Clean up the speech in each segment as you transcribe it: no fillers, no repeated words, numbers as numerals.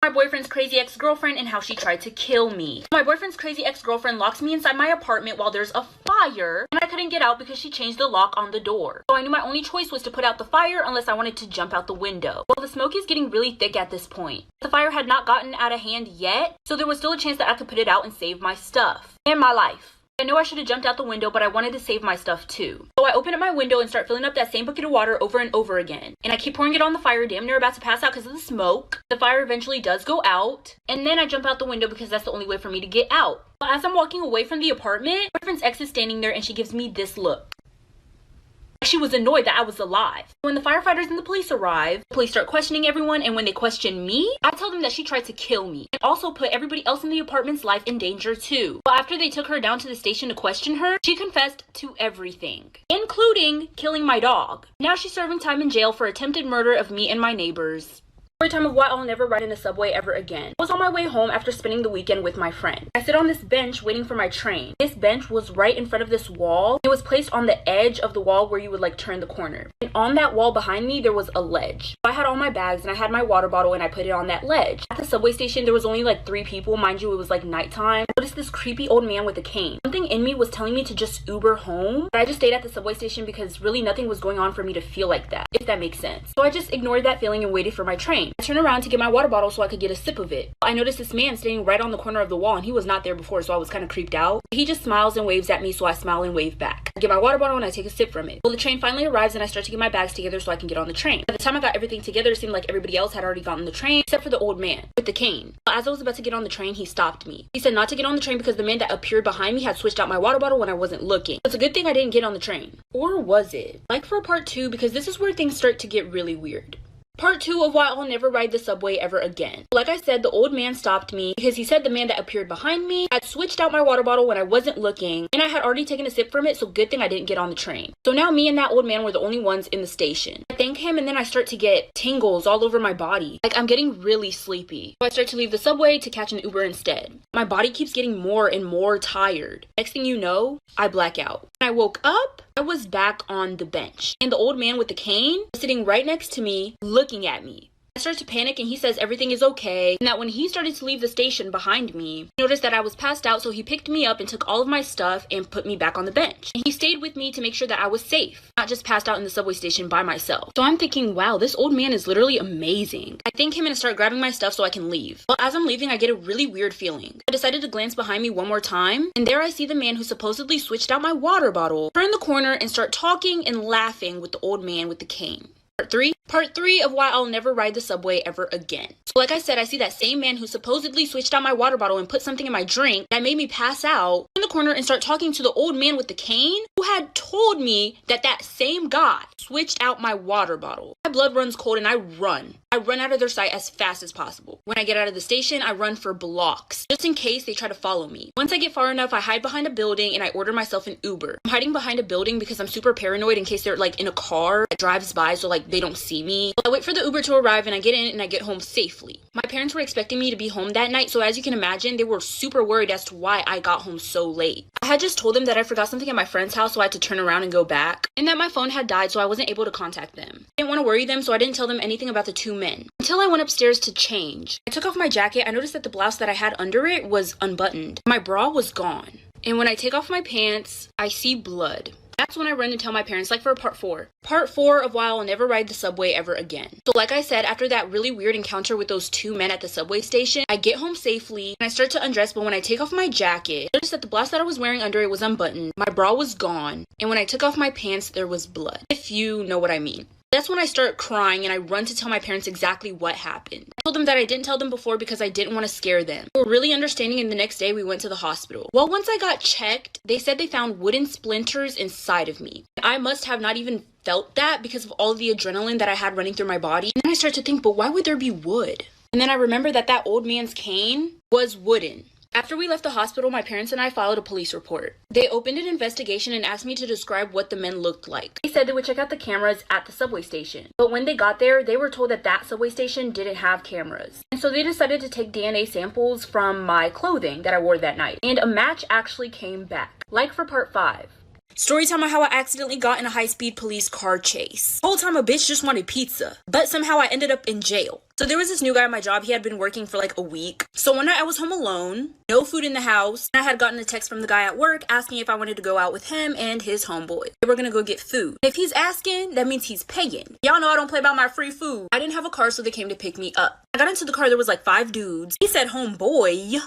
my boyfriend's crazy ex-girlfriend and how she tried to kill me. My boyfriend's crazy ex-girlfriend locks me inside my apartment while there's a fire, and I couldn't get out because she changed the lock on the door. So I knew my only choice was to put out the fire unless I wanted to jump out the window. Well, the smoke is getting really thick at this point. The fire had not gotten out of hand yet, so there was still a chance that I could put it out and save my stuff and my life. I knew I should have jumped out the window, but I wanted to save my stuff too. So I open up my window and start filling up that same bucket of water over and over again. And I keep pouring it on the fire, damn near about to pass out because of the smoke. The fire eventually does go out, and then I jump out the window because that's the only way for me to get out. But as I'm walking away from the apartment, my boyfriend's ex is standing there and she gives me this look. She was annoyed that I was alive. When the firefighters and the police arrive, the police start questioning everyone, and when they question me, I tell them that she tried to kill me and also put everybody else in the apartment's life in danger too. But after they took her down to the station to question her, she confessed to everything, including killing my dog. Now she's serving time in jail for attempted murder of me and my neighbors. Story time of why I'll never ride in a subway ever again. I was on my way home after spending the weekend with my friend. I sit on this bench waiting for my train. This bench was right in front of this wall. It was placed on the edge of the wall where you would like turn the corner. And on that wall behind me, there was a ledge. So I had all my bags and I had my water bottle and I put it on that ledge. At the subway station, there was only like 3 people. Mind you, it was like nighttime. I noticed this creepy old man with a cane. Something in me was telling me to just Uber home. But I just stayed at the subway station because really nothing was going on for me to feel like that, if that makes sense. So I just ignored that feeling and waited for my train. I turned around to get my water bottle so I could get a sip of it. I noticed this man standing right on the corner of the wall and he was not there before, so I was kind of creeped out. He just smiles and waves at me, so I smile and wave back. I get my water bottle and I take a sip from it. Well, the train finally arrives and I start to get my bags together so I can get on the train. By the time I got everything together, it seemed like everybody else had already gotten the train except for the old man with the cane. As I was about to get on the train, he stopped me. He said not to get on the train because the man that appeared behind me had switched out my water bottle when I wasn't looking. It's a good thing I didn't get on the train. Or was it? Like for part 2, because this is where things start to get really weird. Part 2 of why I'll never ride the subway ever again. Like I said, the old man stopped me because he said the man that appeared behind me had switched out my water bottle when I wasn't looking, and I had already taken a sip from it, so good thing I didn't get on the train. So now me and that old man were the only ones in the station. I thank him and then I start to get tingles all over my body. Like I'm getting really sleepy. So I start to leave the subway to catch an Uber instead. My body keeps getting more and more tired. Next thing you know, I black out. When I woke up, I was back on the bench, and the old man with the cane was sitting right next to me, looking at me. I started to panic and he says everything is okay, and that when he started to leave the station behind me, he noticed that I was passed out, so he picked me up and took all of my stuff and put me back on the bench. And he stayed with me to make sure that I was safe, not just passed out in the subway station by myself. So I'm thinking, wow, this old man is literally amazing. I thank him and I start grabbing my stuff so I can leave. Well, as I'm leaving, I get a really weird feeling. I decided to glance behind me one more time, and there I see the man who supposedly switched out my water bottle turn the corner and start talking and laughing with the old man with the cane. Part 3 of why I'll never ride the subway ever again. So like I said, I see that same man who supposedly switched out my water bottle and put something in my drink that made me pass out in the corner and start talking to the old man with the cane who had told me that that same guy switched out my water bottle. My blood runs cold and I run. I run out of their sight as fast as possible. When I get out of the station, I run for blocks, just in case they try to follow me. Once I get far enough, I hide behind a building and I order myself an Uber. I'm hiding behind a building because I'm super paranoid in case they're like in a car that drives by so like they don't see me. I wait for the Uber to arrive and I get in and I get home safely. My parents were expecting me to be home that night, so as you can imagine, they were super worried as to why I got home so late. I had just told them that I forgot something at my friend's house, so I had to turn around and go back, and that my phone had died, so I wasn't able to contact them. I didn't want to worry them, so I didn't tell them anything about the 2 men until I went upstairs to change. I took off my jacket. I noticed that the blouse that I had under it was unbuttoned. My bra was gone. And when I take off my pants, I see blood. That's when I run and tell my parents, like for part 4. Part 4 of why I'll never ride the subway ever again. So like I said, after that really weird encounter with those 2 men at the subway station, I get home safely and I start to undress, but when I take off my jacket, I noticed that the blouse that I was wearing under it was unbuttoned, my bra was gone, and when I took off my pants, there was blood. If you know what I mean. That's when I start crying and I run to tell my parents exactly what happened. I told them that I didn't tell them before because I didn't want to scare them. They were really understanding, and the next day we went to the hospital. Well, once I got checked, they said they found wooden splinters inside of me. I must have not even felt that because of all the adrenaline that I had running through my body. And then I start to think, but why would there be wood? And then I remember that that old man's cane was wooden. After we left the hospital, my parents and I filed a police report. They opened an investigation and asked me to describe what the men looked like. They said they would check out the cameras at the subway station. But when they got there, they were told that that subway station didn't have cameras. And so they decided to take DNA samples from my clothing that I wore that night. And a match actually came back. Like for part 5. Story time on how I accidentally got in a high-speed police car chase. The whole time a bitch just wanted pizza, but somehow I ended up in jail. So there was this new guy at my job. He had been working for like a week. So one night I was home alone, no food in the house, and I had gotten a text from the guy at work asking if I wanted to go out with him and his homeboy. They were gonna go get food. If he's asking, that means he's paying. Y'all know I don't play about my free food. I didn't have a car, so they came to pick me up. I got into the car, there was like 5 dudes. He said homeboy.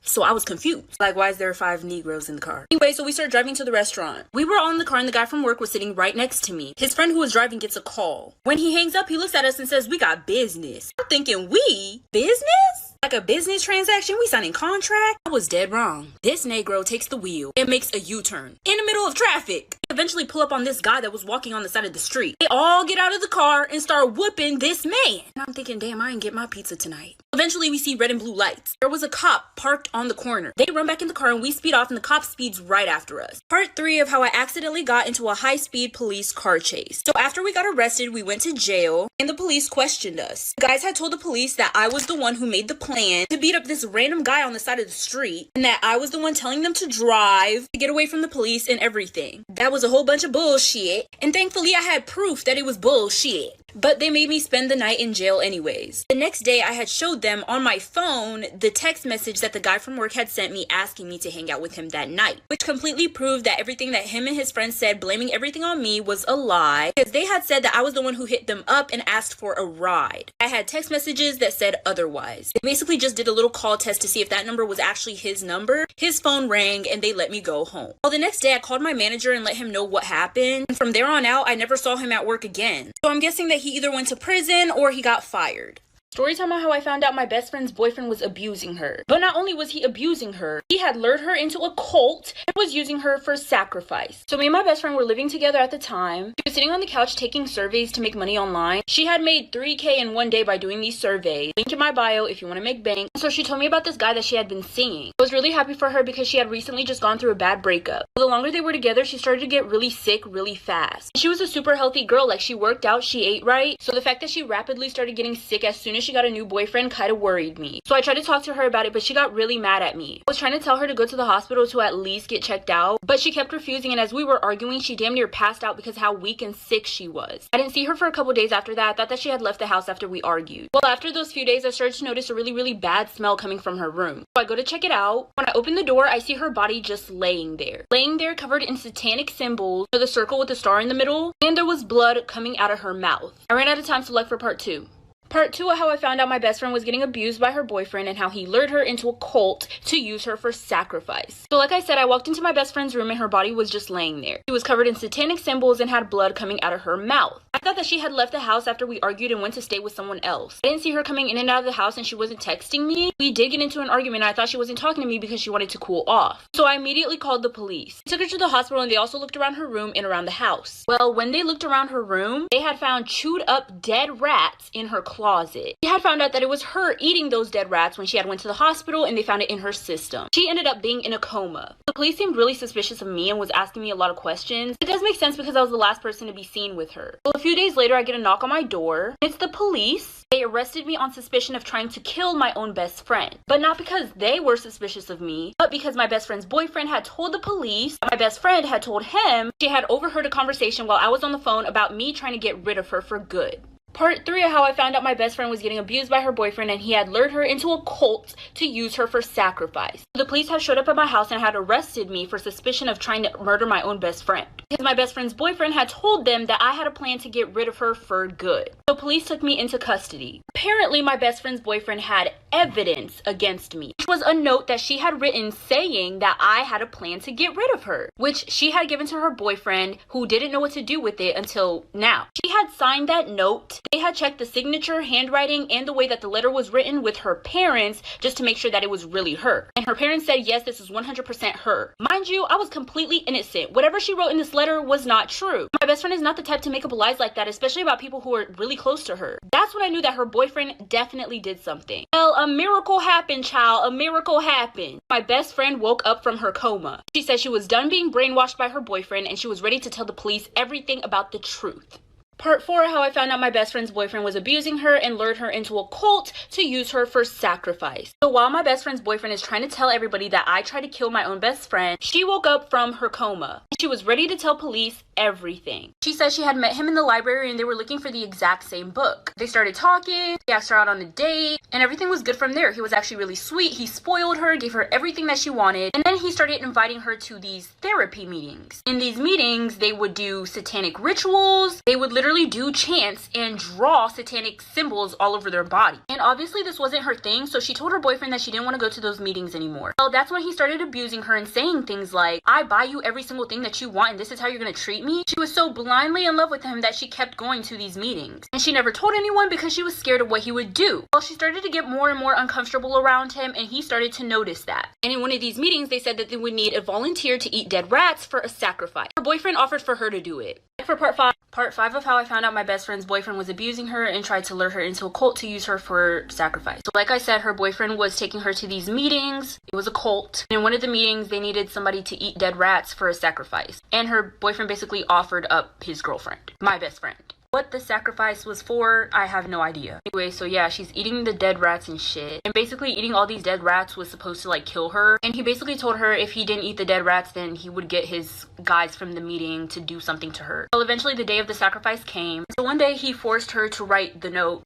So I was confused. Like, why is there 5 Negroes in the car? Anyway, so we started driving to the restaurant. We were all in the car and the guy from work was sitting right next to me. His friend who was driving gets a call. When he hangs up, he looks at us and says, "We got business." I'm thinking, we? Business? Like a business transaction? We signing contract? I was dead wrong. This Negro takes the wheel and makes a U-turn in the middle of traffic. They eventually pull up on this guy that was walking on the side of the street. They all get out of the car and start whooping this man. And I'm thinking, damn, I ain't get my pizza tonight. Eventually, we see red and blue lights. There was a cop parked on the corner. They run back in the car and we speed off and the cop speeds right after us. Part 3 of how I accidentally got into a high-speed police car chase. So after we got arrested, we went to jail and the police questioned us. The guys had told the police that I was the one who made the plan to beat up this random guy on the side of the street and that I was the one telling them to drive, to get away from the police and everything. That was a whole bunch of bullshit. And thankfully, I had proof that it was bullshit. But they made me spend the night in jail anyways. The next day, I had showed them on my phone the text message that the guy from work had sent me asking me to hang out with him that night, which completely proved that everything that him and his friends said blaming everything on me was a lie, because they had said that I was the one who hit them up and asked for a ride. I had text messages that said otherwise. They basically just did a little call test to see if that number was actually his number. His phone rang and they let me go home. Well, the next day I called my manager and let him know what happened. And from there on out, I never saw him at work again. So I'm guessing that he either went to prison or he got fired. Story time on how I found out my best friend's boyfriend was abusing her. But not only was he abusing her, he had lured her into a cult and was using her for sacrifice. So me and my best friend were living together at the time. She was sitting on the couch taking surveys to make money online. She had made $3K in one day by doing these surveys. Link in my bio if you want to make bank. So she told me about this guy that she had been seeing. I was really happy for her because she had recently just gone through a bad breakup. The longer they were together, she started to get really sick really fast. She was a super healthy girl. Like, she worked out, she ate right. So the fact that she rapidly started getting sick as soon as she got a new boyfriend kind of worried me. So I tried to talk to her about it, but she got really mad at me. I was trying to tell her to go to the hospital to at least get checked out, but she kept refusing, and as we were arguing, she damn near passed out because how weak and sick she was. I didn't see her for a couple days after that. I thought that she had left the house after we argued. Well, after those few days, I started to notice a really bad smell coming from her room. So I go to check it out. When I open the door, I see her body just laying there. Laying there covered in satanic symbols, the circle with the star in the middle, and there was blood coming out of her mouth. I ran out of time, so look for part 2. Part 2 of how I found out my best friend was getting abused by her boyfriend and how he lured her into a cult to use her for sacrifice. So like I said, I walked into my best friend's room and her body was just laying there. She was covered in satanic symbols and had blood coming out of her mouth. I thought that she had left the house after we argued and went to stay with someone else. I didn't see her coming in and out of the house and she wasn't texting me. We did get into an argument and I thought she wasn't talking to me because she wanted to cool off. So I immediately called the police. They took her to the hospital and they also looked around her room and around the house. Well, when they looked around her room, they had found chewed up dead rats in her closet. She had found out that it was her eating those dead rats when she had went to the hospital and they found it in her system. She ended up being in a coma. The police seemed really suspicious of me and was asking me a lot of questions. It does make sense because I was the last person to be seen with her. Well, a few days later, I get a knock on my door. It's the police. They arrested me on suspicion of trying to kill my own best friend. But not because they were suspicious of me, but because my best friend's boyfriend had told the police that my best friend had told him she had overheard a conversation while I was on the phone about me trying to get rid of her for good. Part 3 of how I found out my best friend was getting abused by her boyfriend and he had lured her into a cult to use her for sacrifice. The police had showed up at my house and had arrested me for suspicion of trying to murder my own best friend. Because my best friend's boyfriend had told them that I had a plan to get rid of her for good. So police took me into custody. Apparently my best friend's boyfriend had evidence against me, which was a note that she had written saying that I had a plan to get rid of her, which she had given to her boyfriend who didn't know what to do with it until now. She had signed that note. They had checked the signature, handwriting, and the way that the letter was written with her parents just to make sure that it was really her. And her parents said, yes, this is 100% her. Mind you, I was completely innocent. Whatever she wrote in this letter was not true. My best friend is not the type to make up lies like that, especially about people who are really close to her. That's when I knew that her boyfriend definitely did something. Well, a miracle happened, child. A miracle happened. My best friend woke up from her coma. She said she was done being brainwashed by her boyfriend and she was ready to tell the police everything about the truth. Part 4, how I found out my best friend's boyfriend was abusing her and lured her into a cult to use her for sacrifice. So while my best friend's boyfriend is trying to tell everybody that I tried to kill my own best friend, she woke up from her coma. She was ready to tell police everything. She said she had met him in the library and they were looking for the exact same book. They started talking, he asked her out on a date, and everything was good from there. He was actually really sweet. He spoiled her, gave her everything that she wanted, and then he started inviting her to these therapy meetings. In these meetings, they would do satanic rituals. They would literally do chants and draw satanic symbols all over their body. And obviously this wasn't her thing, so she told her boyfriend that she didn't want to go to those meetings anymore. So that's when he started abusing her and saying things like, I buy you every single thing that you want and this is how you're gonna treat me. She was so blindly in love with him that she kept going to these meetings. And she never told anyone because she was scared of what he would do. Well, she started to get more and more uncomfortable around him and he started to notice that. And in one of these meetings, they said that they would need a volunteer to eat dead rats for a sacrifice. Her boyfriend offered for her to do it. For part 5 of how I found out my best friend's boyfriend was abusing her and tried to lure her into a cult to use her for sacrifice. So like I said, her boyfriend was taking her to these meetings. It was a cult. And in one of the meetings, they needed somebody to eat dead rats for a sacrifice. And her boyfriend basically offered up his girlfriend, my best friend. What the sacrifice was for, I have no idea. Anyway, so yeah, she's eating the dead rats and shit. And basically eating all these dead rats was supposed to like kill her. And he basically told her if he didn't eat the dead rats, then he would get his guys from the meeting to do something to her. Well, eventually the day of the sacrifice came. So one day he forced her to write the note